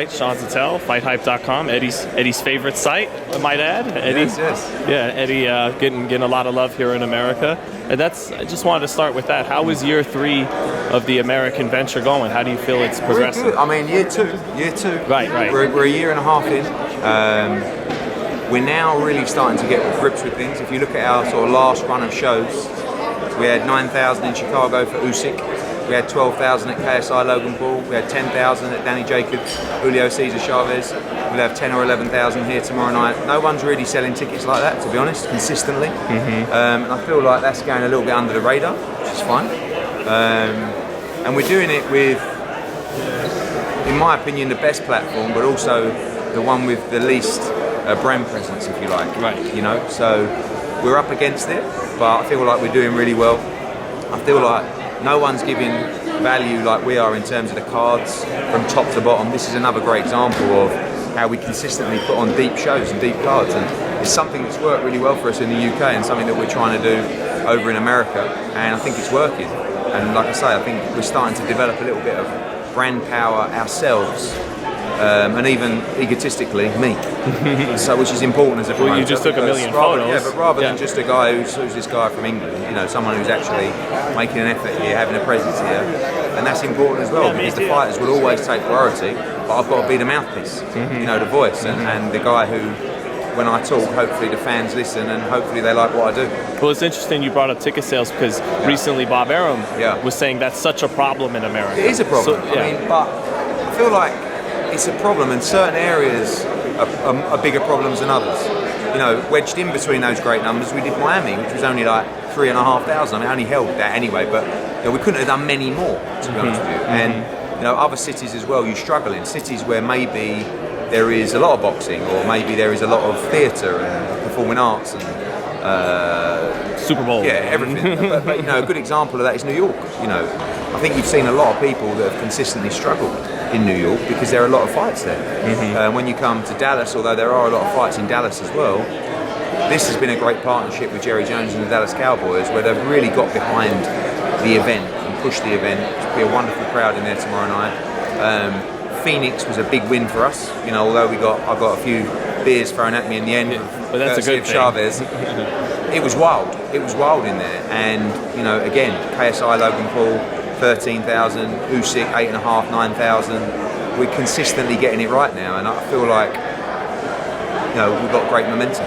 site, Sean Zattel, FightHype.com, Eddie's favorite site, I might add. Eddie, yes. Yeah, Eddie getting a lot of love here in America. And I just wanted to start with that. How is year 3 of the American venture going? How do you feel it's progressing? I mean, year two. Right. We're a year and a half in. We're now really starting to get grips with things. If you look at our sort of last run of shows, we had 9,000 in Chicago for Usyk. We had 12,000 at KSI Logan Paul. We had 10,000 at Danny Jacobs, Julio Cesar Chavez. We'll have 10 or 11,000 here tomorrow night. No one's really selling tickets like that, to be honest, consistently. And I feel like that's going a little bit under the radar, which is fine. And we're doing it with, in my opinion, the best platform, but also the one with the least brand presence, if you like. Right. You know, so we're up against it, but I feel like we're doing really well. I feel like no one's giving value like we are in terms of the cards from top to bottom. This is another great example of how we consistently put on deep shows and deep cards, and it's something that's worked really well for us in the UK and something that we're trying to do over in America, and I think it's working. And like I say, I think we're starting to develop a little bit of brand power ourselves, and even egotistically me. So, which is important as a promoter. Well, you just took a million photos. Yeah, but rather than just a guy who's this guy from England, you know, someone who's actually making an effort here, having a presence here, and that's important as well, because the fighters will always take priority, but I've got to be the mouthpiece, you know, the voice, and the guy who, when I talk, hopefully the fans listen and hopefully they like what I do. Well, it's interesting you brought up ticket sales because recently Bob Arum was saying that's such a problem in America. It is a problem. I mean, but I feel like it's a problem, and certain areas are bigger problems than others. You know, wedged in between those great numbers, we did Miami, which was only like 3,500. I mean, I only held that anyway, but you know, we couldn't have done many more, to be honest with you. And you know, other cities as well, you struggle in cities where maybe there is a lot of boxing, or maybe there is a lot of theatre and performing arts and Super Bowl. Yeah, everything. but you know, a good example of that is New York. You know, I think you've seen a lot of people that have consistently struggled in New York because there are a lot of fights there. When you come to Dallas, although there are a lot of fights in Dallas as well, this has been a great partnership with Jerry Jones and the Dallas Cowboys, where they've really got behind the event and pushed the event. It'll be a wonderful crowd in there tomorrow night. Phoenix was a big win for us, you know, although I got a few beers thrown at me in the end. But that's a good thing. Chavez. It was wild. It was wild in there, and you know, again, KSI Logan Paul, 13,000, Usyk 8,500, 9,000. We're consistently getting it right now, and I feel like, you know, we've got great momentum.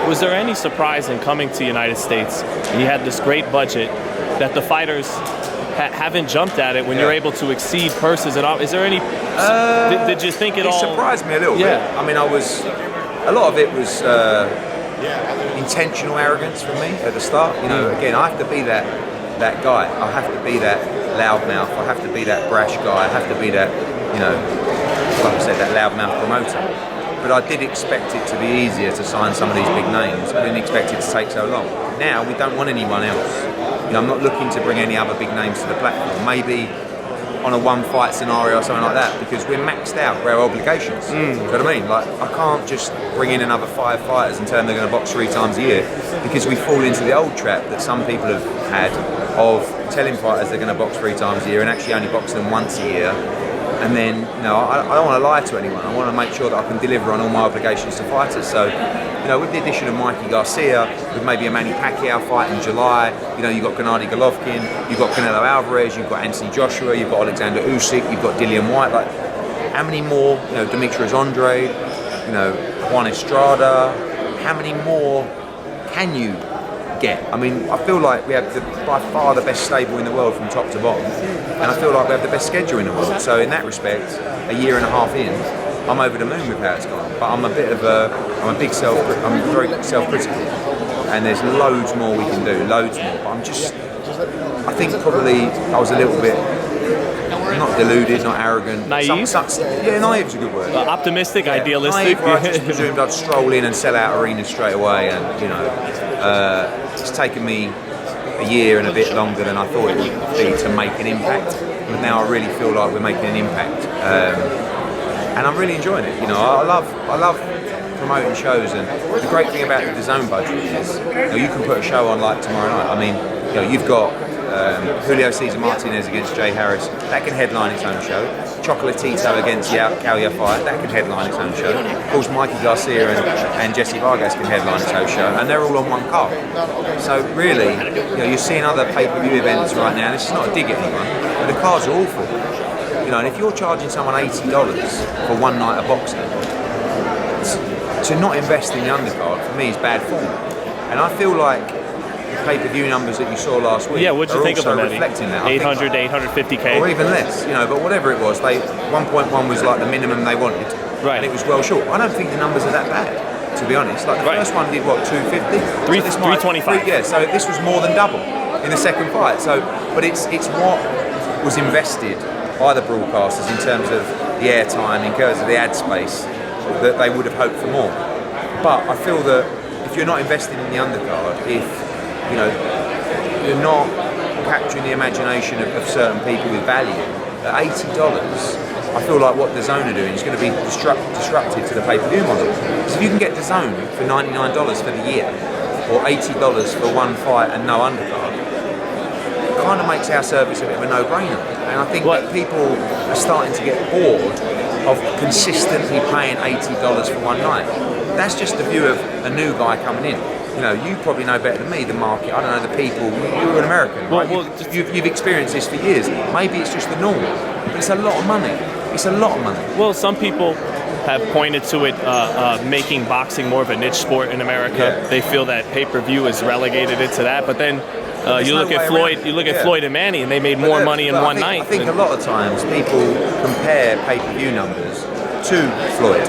Was there any surprise in coming to the United States and you had this great budget that the fighters haven't jumped at it when you're able to exceed purses and all? Is there any? Did you think it all? It surprised me a little bit. I mean, a lot of it was intentional arrogance from me at the start. You know, again, I have to be that guy. I have to be that loudmouth. I have to be that brash guy. I have to be that, you know, like I said, that loudmouth promoter. But I did expect it to be easier to sign some of these big names. I didn't expect it to take so long. Now we don't want anyone else. You know, I'm not looking to bring any other big names to the platform. Maybe on a one-fight scenario or something like that, because we're maxed out for our obligations. Do you know what I mean? Like, I can't just bring in another 5 fighters and tell them they're going to box 3 times a year, because we fall into the old trap that some people have had of telling fighters they're going to box 3 times a year and actually only box them once a year. And then, you know, I don't want to lie to anyone. I want to make sure that I can deliver on all my obligations to fighters. So, you know, with the addition of Mikey Garcia, with maybe a Manny Pacquiao fight in July, you know, you've got Gennady Golovkin, you've got Canelo Alvarez, you've got Anthony Joshua, you've got Alexander Usyk, you've got Dillian White. Like, how many more, you know, Demetrius Andre, you know, Juan Estrada, how many more can you get? I mean, I feel like we have by far the best stable in the world from top to bottom, and I feel like we have the best schedule in the world. So in that respect, a year and a half in, I'm over the moon with how it's gone. But I'm very self-critical, and there's loads more we can do, loads more. But I think probably I was a little bit, not deluded, not arrogant. Naive? Naive is a good word. Idealistic, idealistic. Naive, where I just presumed I'd stroll in and sell out arenas straight away, and you know, it's taken me a year and a bit longer than I thought it would be to make an impact. But now I really feel like we're making an impact, and I'm really enjoying it. You know, I love promoting shows, and the great thing about the Dazn budget is, you know, you can put a show on like tomorrow night. I mean, you know, you've got Julio Cesar Martinez against Jay Harris, that can headline its own show. Chocolatito against Calia Fight, that can headline its own show. Of course, Mikey Garcia and Jessie Vargas can headline its own show, and they're all on one card. So really, you're seeing other pay-per-view events right now. This is not a dig at anyone, but the cards are awful. And if you're charging someone $80 for one night of boxing, to not invest in the undercard for me is bad form. And I feel like the pay-per-view numbers that you saw last week what'd you think of them, reflecting that. 800 to 850K? Or even less, but whatever it was, 1.1 was like the minimum they wanted. Right. And it was well short. I don't think the numbers are that bad, to be honest. Like the first one did, 250? 325. Yeah, so this was more than double in the second fight. So, but it's what was invested by the broadcasters in terms of the airtime, in terms of the ad space, that they would have hoped for more. But I feel that if you're not investing in the undercard, if you're not capturing the imagination of certain people with value, at $80, I feel like what Dazn are doing is going to be disruptive to the pay-per-view model. So if you can get Dazn for $99 for the year, or $80 for one fight and no undercard, it kind of makes our service a bit of a no-brainer. And I think that people are starting to get bored of consistently paying $80 for one night. That's just the view of a new guy coming in. You probably know better than me the market. I don't know the people. You're an American, right? You've experienced this for years. Maybe it's just the norm, but it's a lot of money. It's a lot of money. Well, some people have pointed to it making boxing more of a niche sport in America. Yeah. They feel that pay-per-view has relegated it to that, but then you look at Floyd. You look at Floyd and Manny, and they made more money in one night. I think a lot of times people compare pay-per-view numbers to Floyd,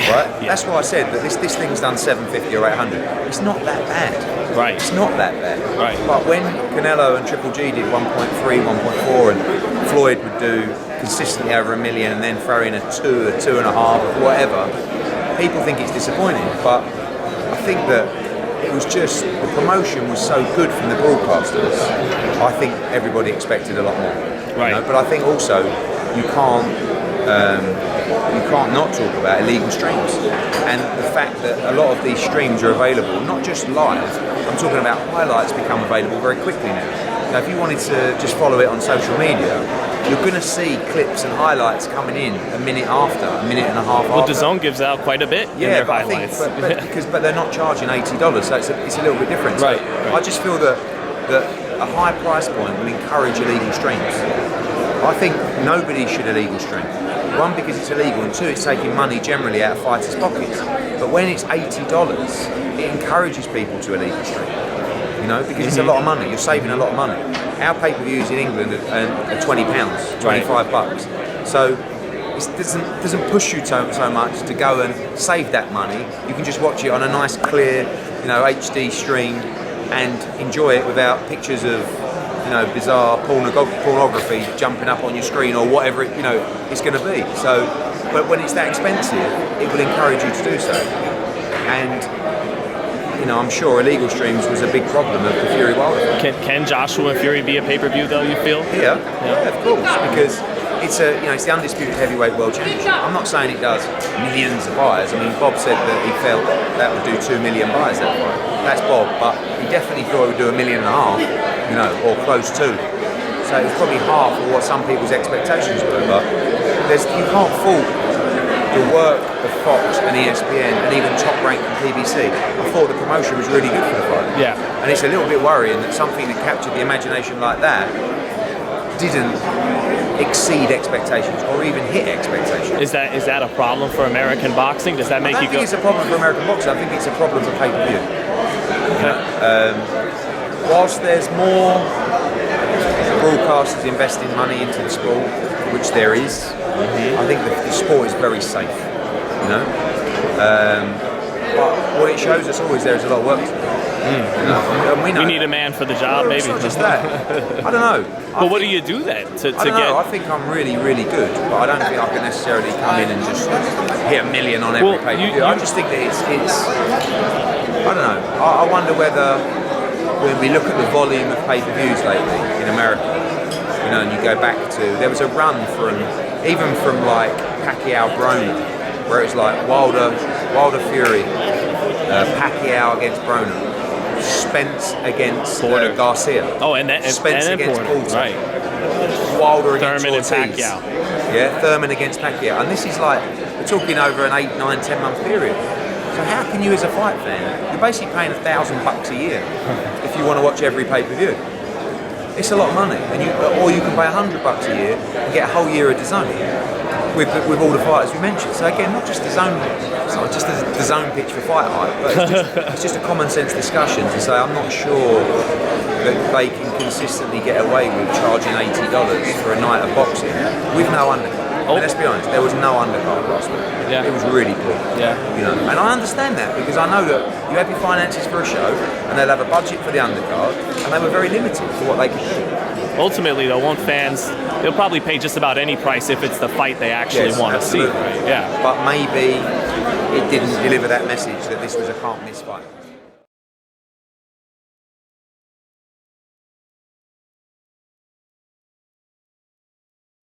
right? Yeah. That's why I said that this thing's done 750 or 800. It's not that bad. Right. It's not that bad. Right. But when Canelo and Triple G did 1.3, 1.4, and Floyd would do consistently over $1 million and then throw in a 2, a 2.5, whatever, people think it's disappointing. But I think that it was just, the promotion was so good from the broadcasters, I think everybody expected a lot more. Right. But I think also you can't not talk about illegal streams, and the fact that a lot of these streams are available, not just live, I'm talking about highlights become available very quickly now. If you wanted to just follow it on social media, you're going to see clips and highlights coming in a minute after, a minute and a half after. Well, Dazn gives out quite a bit in their highlights. But they're not charging $80, so it's a little bit different. Right. So I just feel that a high price point will encourage illegal streams. I think nobody should illegal stream. One, because it's illegal, and two, it's taking money generally out of fighters' pockets. But when it's $80, it encourages people to illegal stream. Because it's a lot of money. You're saving a lot of money. Our pay-per-views in England are £20, $25. So it doesn't push you so much to go and save that money. You can just watch it on a nice, clear, HD stream and enjoy it without pictures of bizarre pornography jumping up on your screen or whatever it's going to be. So, but when it's that expensive, it will encourage you to do so. And I'm sure illegal streams was a big problem of the Fury Wilder. Can Joshua and Fury be a pay-per-view though? You feel? Yeah, of course, because it's the undisputed heavyweight world championship. I'm not saying it does millions of buyers. I mean, Bob said that he felt that would do 2 million buyers that fight. That's Bob, but he definitely thought it would do 1.5 million, or close to. So it was probably half of what some people's expectations were. But you can't fault the work of Fox and ESPN and even Top Rank and PBC. I thought the promotion was really good for the fight. Yeah. And it's a little bit worrying that something that captured the imagination like that didn't exceed expectations or even hit expectations. Is that a problem for American boxing? Does that make you go? I don't think it's a problem for American boxing. I think it's a problem for pay-per-view. Okay. Whilst there's more broadcasters investing money into the sport, which there is, I think the sport is very safe. But what it shows us all is there's a lot of work to do. And we know we need a man for the job, maybe. It's not just that. I don't know. But what do you do then to I don't know. I think I'm really, really good, but I don't think I can necessarily come in and just hit 1 million on every pay-per-view. I just think that it's I don't know. I wonder whether when we look at the volume of pay-per-views lately in America, and you go back to, there was a run from like Pacquiao Broner, where it's like Wilder Fury, Pacquiao against Broner, Spence against Garcia. Oh, and Spence against Porter, Porter. right? Wilder against Thurman Ortiz. and Pacquiao. Yeah, Thurman against Pacquiao. And this is like, we're talking over an 8, 9, 10 month period. So how can you as a fight fan, you're basically paying $1,000 a year if you want to watch every pay-per-view. It's a lot of money, and or you can pay $100 a year and get a whole year of Dazn with all the fighters we mentioned. So again, not just Dazn, it's not just the Dazn pitch for FightHype, but it's just a common sense discussion to say I'm not sure that they can consistently get away with charging $80 for a night of boxing with no undercard. And let's be honest, there was no undercard last week. Yeah. It was really poor. Yeah. You know, and I understand that because I know that you have your finances for a show and they'll have a budget for the undercard, and they were very limited for what they could do. Ultimately, though, won't fans? They'll probably pay just about any price if it's the fight they actually want to see. Right? Yeah. But maybe it didn't deliver that message that this was a can't miss fight.